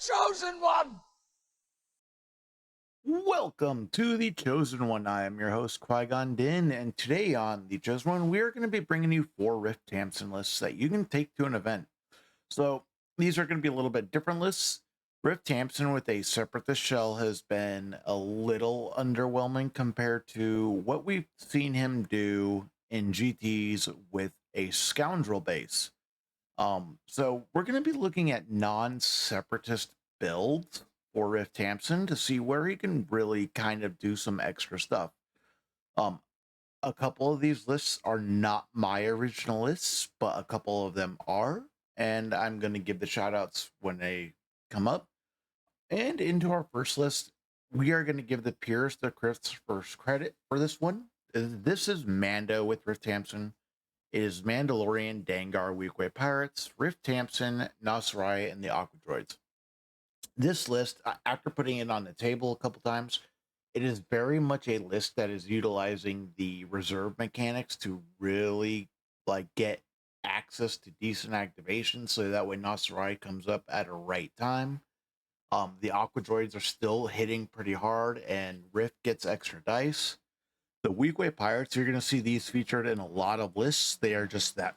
Chosen One! Welcome to The Chosen One. I am your host, Qui-Gon Din, and today on The Chosen One, we are going to be bringing you 4 Riff Tamson lists that you can take to an event. So, these are going to be a little bit different lists. Riff Tamson with a Separatist shell has been a little underwhelming compared to what we've seen him do in GTs with a Scoundrel base. So we're going to be looking at non-Separatist builds for Riff Tamson to see where he can really kind of do some extra stuff. A couple of these lists are not my original lists, but a couple of them are, and I'm going to give the shout outs when they come up. And into our first list, we are going to give the purest of Chris first credit for this one. This is Mando with Riff Tamson. It is Mandalorian, Dengar, Weequay Pirates, Riff Tamson, Nasrai, and the Aqua Droids. This list, after putting it on the table a couple times, it is very much a list that is utilizing the reserve mechanics to really get access to decent activation, so that when Nasrai comes up at a right time, the Aqua Droids are still hitting pretty hard, and Riff gets extra dice. The Weequay Pirates, you're going to see these featured in a lot of lists. They are just that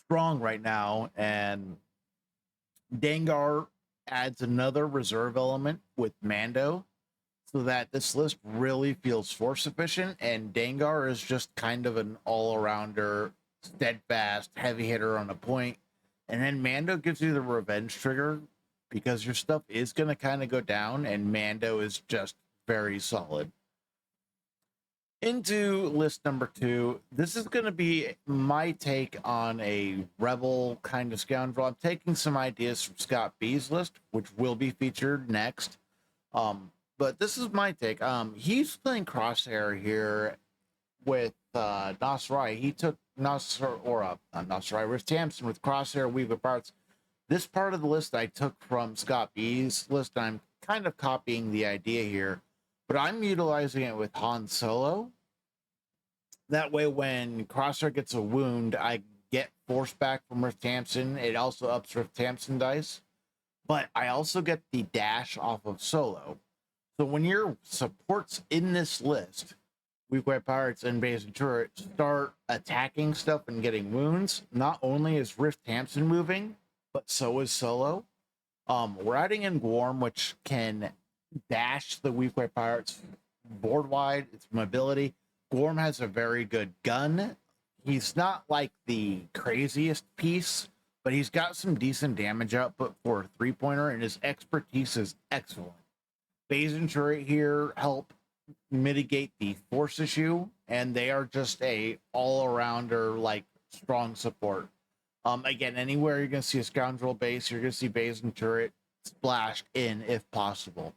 strong right now. And Dengar adds another reserve element with Mando so that this list really feels force efficient. And Dengar is just kind of an all-arounder, steadfast, heavy hitter on a point. And then Mando gives you the revenge trigger because your stuff is going to kind of go down, and Mando is just very solid. Into list number 2, this is going to be my take on a rebel kind of scoundrel. I'm taking some ideas from Scott B's list, which will be featured next. But this is my take. He's playing Crosshair here with Nasrai. He took Nasrai, Riff Tamson with Crosshair, Weave Parts. This part of the list I took from Scott B's list. I'm kind of copying the idea here, but I'm utilizing it with Han Solo. That way, when Crosshair gets a wound, I get force back from Riff Tamson. It also ups Riff Tamson dice, but I also get the dash off of Solo. So when your supports in this list, Weequay Pirates and Base and Turret, start attacking stuff and getting wounds, not only is Riff Tamson moving, but so is Solo. We're adding in Gorm, which can dash the Weequay Pirates board wide. Its mobility. Gorm has a very good gun. He's not like the craziest piece, but he's got some decent damage output for a 3-pointer, and his expertise is excellent. Phase and Turret here help mitigate the force issue, and they are just a all-arounder, strong support. Again, anywhere you're going to see a Scoundrel base, you're going to see Phase and Turret splashed in if possible.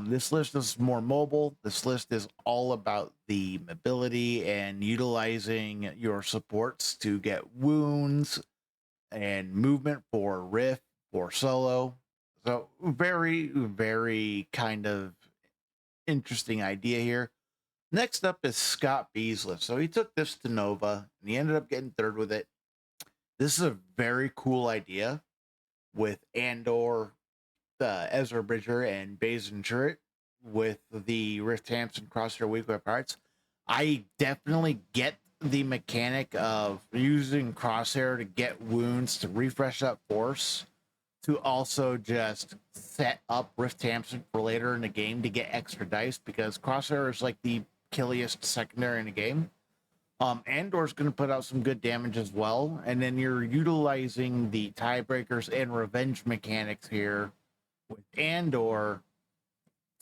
This list is more mobile. This list is all about the mobility and utilizing your supports to get wounds and movement for Riff, for Solo. So very, very kind of interesting idea here. Next up is Scott B's list. So he took this to Nova, and he ended up getting third with it. This is a very cool idea with Andor, Ezra Bridger, and Baze and Turret with the Riff Tamson Crosshair Weequay Parts. I definitely get the mechanic of using Crosshair to get wounds, to refresh up force, to also just set up Riff Tamson for later in the game to get extra dice, because Crosshair is like the killiest secondary in the game. Andor's going to put out some good damage as well, and then you're utilizing the tiebreakers and revenge mechanics here with Andor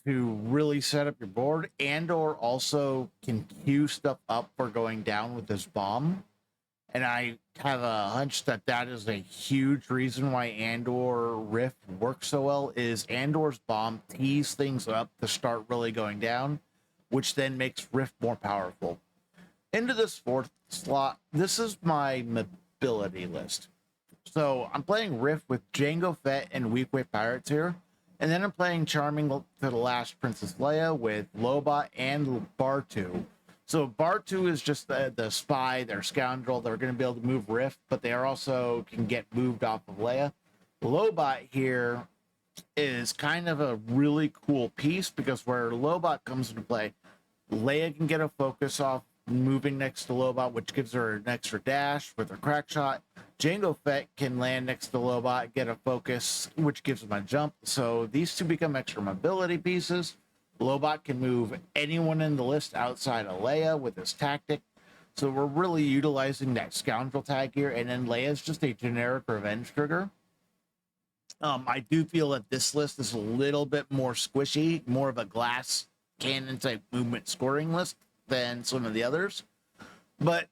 to really set up your board. Andor also can queue stuff up for going down with his bomb, and I have a hunch that that is a huge reason why Andor Riff works so well, is Andor's bomb tees things up to start really going down, which then makes Riff more powerful. Into this 4th slot, this is my mobility list. So I'm playing Riff with Jango Fett and Weequay Pirates here. And then I'm playing Charming to the Last Princess Leia with Lobot and Bartu. So Bartu is just the spy, they're scoundrel, they're going to be able to move Riff, but they are also can get moved off of Leia. Lobot here is kind of a really cool piece because where Lobot comes into play, Leia can get a focus off moving next to Lobot, which gives her an extra dash with her crack shot. Jango Fett can land next to Lobot, get a focus, which gives him a jump. So these two become extra mobility pieces. Lobot can move anyone in the list outside of Leia with his tactic. So we're really utilizing that scoundrel tag here. And then Leia's just a generic revenge trigger. I do feel that this list is a little bit more squishy, more of a glass cannon type movement scoring list than some of the others. But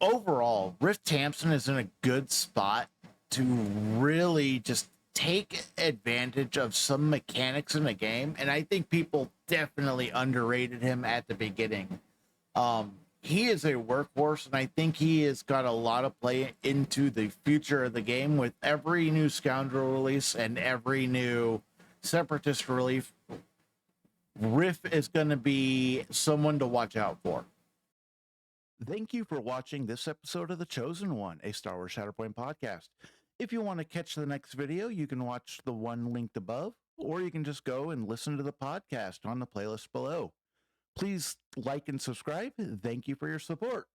overall, Riff Tamson is in a good spot to really just take advantage of some mechanics in the game. And I think people definitely underrated him at the beginning. He is a workhorse, and I think he has got a lot of play into the future of the game with every new Scoundrel release and every new Separatist release. Riff is going to be someone to watch out for. Thank you for watching this episode of The Chosen One, a Star Wars Shatterpoint podcast. If you want to catch the next video, you can watch the one linked above, or you can just go and listen to the podcast on the playlist below. Please like and subscribe. Thank you for your support.